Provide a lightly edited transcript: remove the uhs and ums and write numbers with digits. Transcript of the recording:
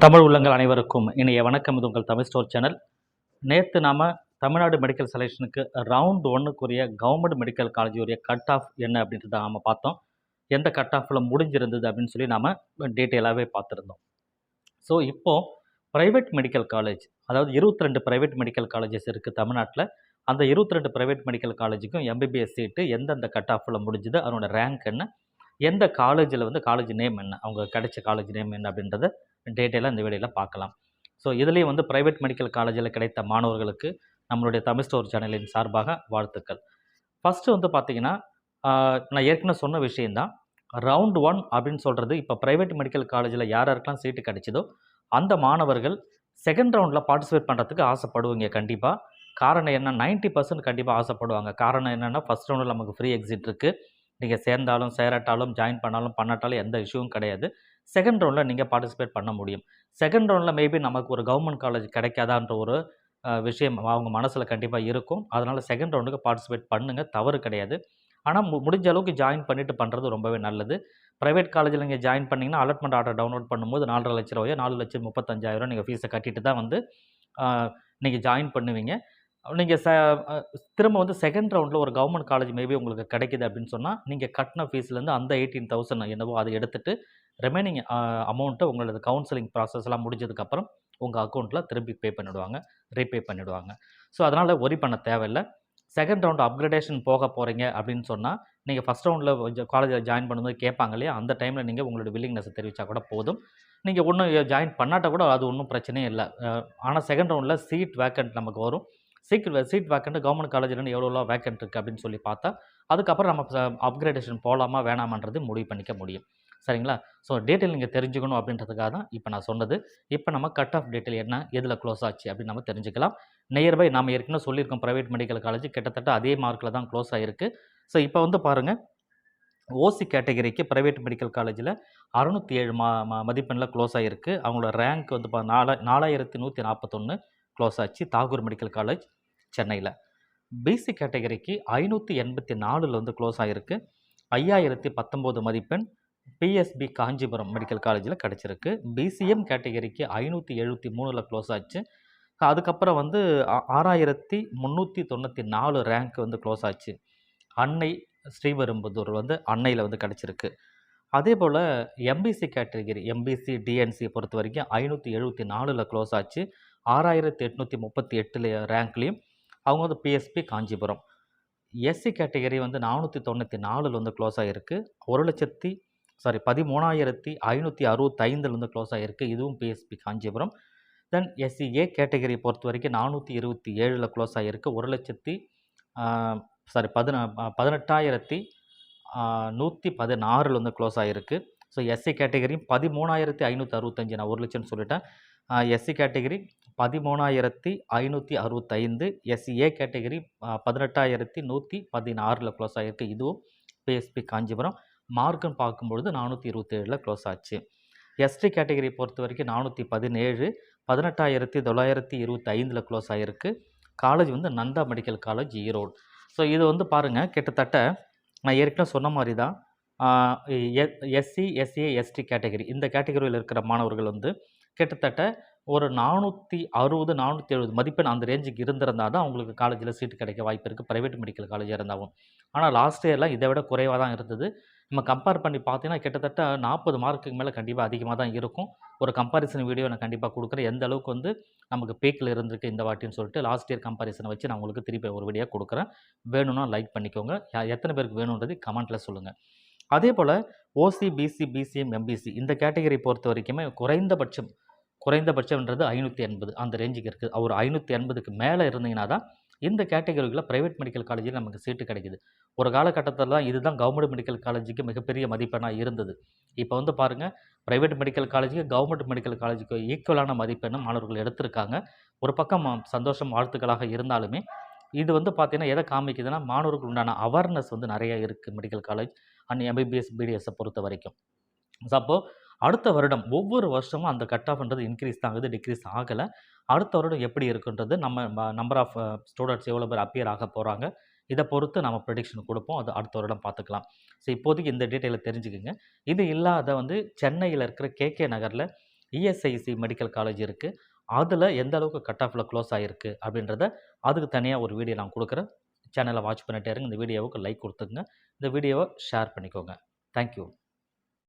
தமிழ் உள்ளங்கள் அனைவருக்கும் இனிய வணக்கம். இது உங்கள் தமிழ் ஸ்டோர் சேனல். நேற்று நாம் தமிழ்நாடு மெடிக்கல் செலெக்ஷனுக்கு ரவுண்ட் ஒன்றுக்குரிய கவர்மெண்ட் மெடிக்கல் காலேஜுடைய கட் ஆஃப் என்ன அப்படின்றத நாம் பார்த்தோம். எந்த கட் ஆஃபில் முடிஞ்சிருந்தது அப்படின்னு சொல்லி நாம் டீட்டெயிலாகவே பார்த்துருந்தோம். ஸோ இப்போது ப்ரைவேட் மெடிக்கல் காலேஜ், அதாவது 22 ப்ரைவேட் மெடிக்கல் காலேஜஸ் இருக்குது தமிழ்நாட்டில். அந்த 22 ப்ரைவேட் மெடிக்கல் காலேஜுக்கும் எம்பிபிஎஸ் சீட்டு எந்தெந்த கட் ஆஃபில் முடிஞ்சுது, அதனோட ரேங்க் என்ன, எந்த காலேஜில் காலேஜ் நேம் என்ன, அவங்க கிடைச்ச காலேஜ் நேம் என்ன அப்படின்றத டீட்டெயிலாக இந்த வீடியோவில் பார்க்கலாம். ஸோ இதுலேயும் ப்ரைவேட் மெடிக்கல் காலேஜில் கிடைத்த மாணவர்களுக்கு நம்மளுடைய தமிழ் ஸ்டோர் சேனலின் சார்பாக வாழ்த்துக்கள். ஃபஸ்ட்டு பார்த்தீங்கன்னா, நான் ஏற்கனவே சொன்ன விஷயந்தான். ரவுண்ட் 1 அப்படின்னு சொல்கிறது, இப்போ ப்ரைவேட் மெடிக்கல் காலேஜில் யாருக்கெல்லாம் சீட்டு கிடைச்சதோ அந்த மாணவர்கள் செகண்ட் ரவுண்டில் பார்ட்டிசிபேட் பண்ணுறதுக்கு ஆசைப்படுவீங்க கண்டிப்பாக. காரணம் என்ன, 90% கண்டிப்பாக ஆசைப்படுவாங்க. காரணம் என்னென்னா, ஃபஸ்ட் ரவுண்டில் நமக்கு ஃப்ரீ எக்ஸிட் இருக்குது. நீங்கள் சேர்ந்தாலும் சேராட்டாலும் ஜாயின் பண்ணாட்டாலும் எந்த இஷ்யூவும் கிடையாது. செகண்ட் ரவுண்டில் நீங்கள் பார்ட்டிசிபேட் பண்ண முடியும். செகண்ட் ரவுண்டில் மேபி நமக்கு ஒரு கவர்மெண்ட் காலேஜ் கிடைக்காதான்ற ஒரு விஷயம் அவங்க மனசில் கண்டிப்பாக இருக்கும். அதனால் செகண்ட் ரவுண்டுக்கு பார்ட்டிசிபேட் பண்ணுங்கள், தவறு கிடையாது. ஆனால் முடிஞ்ச அளவுக்கு ஜாயின் பண்ணிவிட்டு பண்ணுறது ரொம்பவே நல்லது. ப்ரைவேட் காலேஜில் நீங்கள் ஜாயின் பண்ணிங்கன்னா அலாட்மெண்ட் ஆர்டர் டவுன்லோட் பண்ணும்போது 4,50,000 ரூபாயோ 4,35,000 நீங்கள் ஃபீஸை கட்டிட்டு தான் நீங்கள் ஜாயின் பண்ணுவீங்க. நீங்கள் திரும்ப செகண்ட் ரவுண்டில் ஒரு கவர்மெண்ட் காலேஜ் மேபி உங்களுக்கு கிடைக்குது அப்படின்னு சொன்னால், நீங்கள் கட்டின ஃபீஸ்லேருந்து அந்த 18,000 என்னவோ அதை எடுத்துகிட்டு ரிமைனிங் அமௌண்ட்டை உங்களோட கவுன்சிலிங் ப்ராசஸ்லாம் முடிஞ்சதுக்கப்புறம் உங்கள் அக்கௌண்ட்டில் திரும்பி ரீபே பண்ணிவிடுவாங்க. ஸோ அதனால் ஒரி பண்ண தேவையில்லை. செகண்ட் ரவுண்ட் அப்கிரேடேஷன் போக போகிறீங்க அப்படின்னு சொன்னால், நீங்கள் ஃபஸ்ட் ரவுண்டில் காலேஜில் ஜாயின் பண்ணும்போது கேட்பாங்க இல்லையா, அந்த டைமில் நீங்கள் உங்களோட வில்லிங்னஸை தெரிவித்தா கூட போதும். நீங்கள் ஒன்றும் ஜாயின் பண்ணாட்டால் கூட அது ஒன்றும் பிரச்சனையே இல்லை. ஆனால் செகண்ட் ரவுண்டில் சீட் வேக்கண்ட் நமக்கு வரும். சீட் வேக்கண்ட் கவர்மெண்ட் காலேஜில் எவ்வளோ வேக்கண்ட் இருக்குது அப்படின்னு சொல்லி பார்த்தா, அதுக்கப்புறம் நம்ம அப்கிரேடேஷன் போகலாமா வேணாமான்றது முடிவு பண்ணிக்க முடியும். சரிங்களா? ஸோ டீட்டெயில் நீங்கள் தெரிஞ்சுக்கணும் அப்படின்றதுக்காக தான் இப்போ நான் சொன்னது. இப்போ நம்ம கட் ஆஃப் டீட்டெயில் என்ன, எதில் க்ளோஸ் ஆச்சு அப்படின்னு நம்ம தெரிஞ்சுக்கலாம். நியர்பை நாம் ஏற்கனவே சொல்லியிருக்கோம், ப்ரைவேட் மெடிக்கல் காலேஜ் கிட்டத்தட்ட அதே மார்க்கில் தான் க்ளோஸ் ஆகிருக்கு. ஸோ இப்போ பாருங்கள், ஓசி கேட்டகரிக்கு ப்ரைவேட் மெடிக்கல் காலேஜில் 607 மதிப்பெண்ணில் க்ளோஸ் ஆகிருக்கு. அவங்களோட ரேங்க் 4141 க்ளோஸ் ஆச்சு, தாகூர் மெடிக்கல் காலேஜ் சென்னையில். பிசி கேட்டகரிக்கு 584 க்ளோஸ் ஆகிருக்கு. 5019 மதிப்பெண் பிஎஸ்பி காஞ்சிபுரம் மெடிக்கல் காலேஜில் கிடச்சிருக்கு. பிசிஎம் கேட்டகரிக்கு 573 க்ளோஸ் ஆச்சு. அதுக்கப்புறம் 6394 ரேங்க் க்ளோஸ் ஆச்சு. அன்னை ஸ்ரீபெரும்புதூர் அன்னையில் கிடச்சிருக்கு. அதே போல் எம்பிசி கேட்டகரி, எம்பிசி டிஎன்சி பொறுத்த வரைக்கும் 574 க்ளோஸ் ஆச்சு. 6838 ரேங்க்லேயும் அவங்க BSP Kanchipuram. SC category 494 close ஆகிருக்கு. 13,565 க்ளோஸ் ஆகிருக்கு. இதுவும் BSP Kanchipuram. Then SCA category பொறுத்த வரைக்கும் 427 க்ளோஸ் ஆகிருக்கு. 18,116 க்ளோஸ் ஆகிருக்கு. ஸோ எஸ்சி கேட்டகரி 13,565, நான் 1,00,000 சொல்லிட்டேன். SC category 13,565, SCA category 18,116 close ஆகிருக்கு. இதுவும் பிஎஸ்பி காஞ்சிபுரம். மார்க்குன்னு பார்க்கும்பொழுது 427 க்ளோஸ் ஆச்சு. எஸ்டி கேட்டகரி பொறுத்த வரைக்கும் 417, 18,925 க்ளோஸ் ஆகிருக்கு. College Nandha medical college, Erode. So இது பாருங்கள், கிட்டத்தட்ட நான் ஏற்கனவே சொன்ன மாதிரி தான். எஸ்சி, எஸ்சிஏ, எஸ்டி கேட்டகரி, இந்த கேட்டகரியில் இருக்கிற மாணவர்கள் கிட்டத்தட்ட ஒரு 460, 470 மதிப்பெண் அந்த ரேஞ்சுக்கு இருந்திருந்தால் தான் அவங்களுக்கு காலேஜில் சீட்டு கிடைக்க வாய்ப்பு இருக்குது, ப்ரைவேட் மெடிக்கல் காலேஜாக இருந்தாலும். ஆனால் லாஸ்ட் இயர்லாம் இதை விட குறைவாக தான் இருந்தது. நம்ம கம்பேர் பண்ணி பார்த்தீங்கன்னா கிட்டத்தட்ட 40 மார்க்குக்கு மேலே கண்டிப்பாக அதிகமாக தான் இருக்கும். ஒரு கம்பாரிசன் வீடியோ நான் கண்டிப்பாக கொடுக்குறேன், எந்த அளவுக்கு நமக்கு பீக்கில் இருந்திருக்கு இந்த வாட்டின்னு சொல்லிட்டு லாஸ்ட் இயர் கம்பாரிசனை வச்சு நான் உங்களுக்கு திருப்பி ஒரு வீடியோ கொடுக்குறேன். வேணும்னா லைக் பண்ணிக்கோங்க. எத்தனை பேருக்கு வேணுன்றது கமெண்ட்டில் சொல்லுங்கள். அதே போல் ஓசி, பிசி, பிசிஎம், எம்பிசி இந்த கேட்டகரி பொறுத்த வரைக்குமே குறைந்தபட்சம்ன்றது 580 அந்த ரேஞ்சுக்கு இருக்குது. ஒரு 580க்கு மேலே இருந்தீங்கன்னா தான் இந்த கேட்டகரியில் ப்ரைவேட் மெடிக்கல் காலேஜில் நமக்கு சீட்டு கிடைக்குது. ஒரு காலகட்டத்தில் தான் இதுதான் கவர்மெண்ட் மெடிக்கல் காலேஜுக்கு மிகப்பெரிய மதிப்பெண்ணாக இருந்தது. இப்போ பாருங்கள், ப்ரைவேட் மெடிக்கல் காலேஜுக்கு கவர்மெண்ட் மெடிக்கல் காலேஜுக்கு ஈக்குவலான மதிப்பெண்ணும் மாணவர்கள் எடுத்திருக்காங்க. ஒரு பக்கம் சந்தோஷம், வாழ்த்துக்களாக இருந்தாலுமே இது பார்த்தீங்கன்னா எதை காமிக்குதுன்னா, மாணவர்களுக்கு உண்டான அவேர்னஸ் நிறைய இருக்குது மெடிக்கல் காலேஜ் அண்ட் எம்பிபிஎஸ், பிடிஎஸை பொறுத்த வரைக்கும். ஸோ அப்போது அடுத்த வருடம் ஒவ்வொரு வருஷமும் அந்த கட் ஆஃப்ன்றது இன்க்ரீஸ் தான் ஆகுது, டிக்ரீஸ் ஆகலை. அடுத்த வருடம் எப்படி இருக்குன்றது, நம்ம நம்பர் ஆஃப் ஸ்டூடெண்ட்ஸ் எவ்வளோ பேர் அப்பியர் ஆக போகிறாங்க, இதை பொறுத்து நம்ம ப்ரெடிக்ஷன் கொடுப்போம். அது அடுத்த வருடம் பார்த்துக்கலாம். ஸோ இப்போதைக்கு இந்த டீட்டெயிலை தெரிஞ்சுக்குங்க. இது இல்லாத சென்னையில் இருக்கிற கேகே நகரில் இஎஸ்ஐசி மெடிக்கல் காலேஜ் இருக்குது. அதில் எந்த அளவுக்கு கட் ஆஃபில் க்ளோஸ் ஆகிருக்கு அப்படின்றத அதுக்கு தனியாக ஒரு வீடியோ நான் கொடுக்குறேன். சேனலை வாட்ச் பண்ணிட்டே இருங்க. இந்த வீடியோவுக்கு லைக் கொடுத்துங்க. இந்த வீடியோவை ஷேர் பண்ணிக்கோங்க. தேங்க்யூ.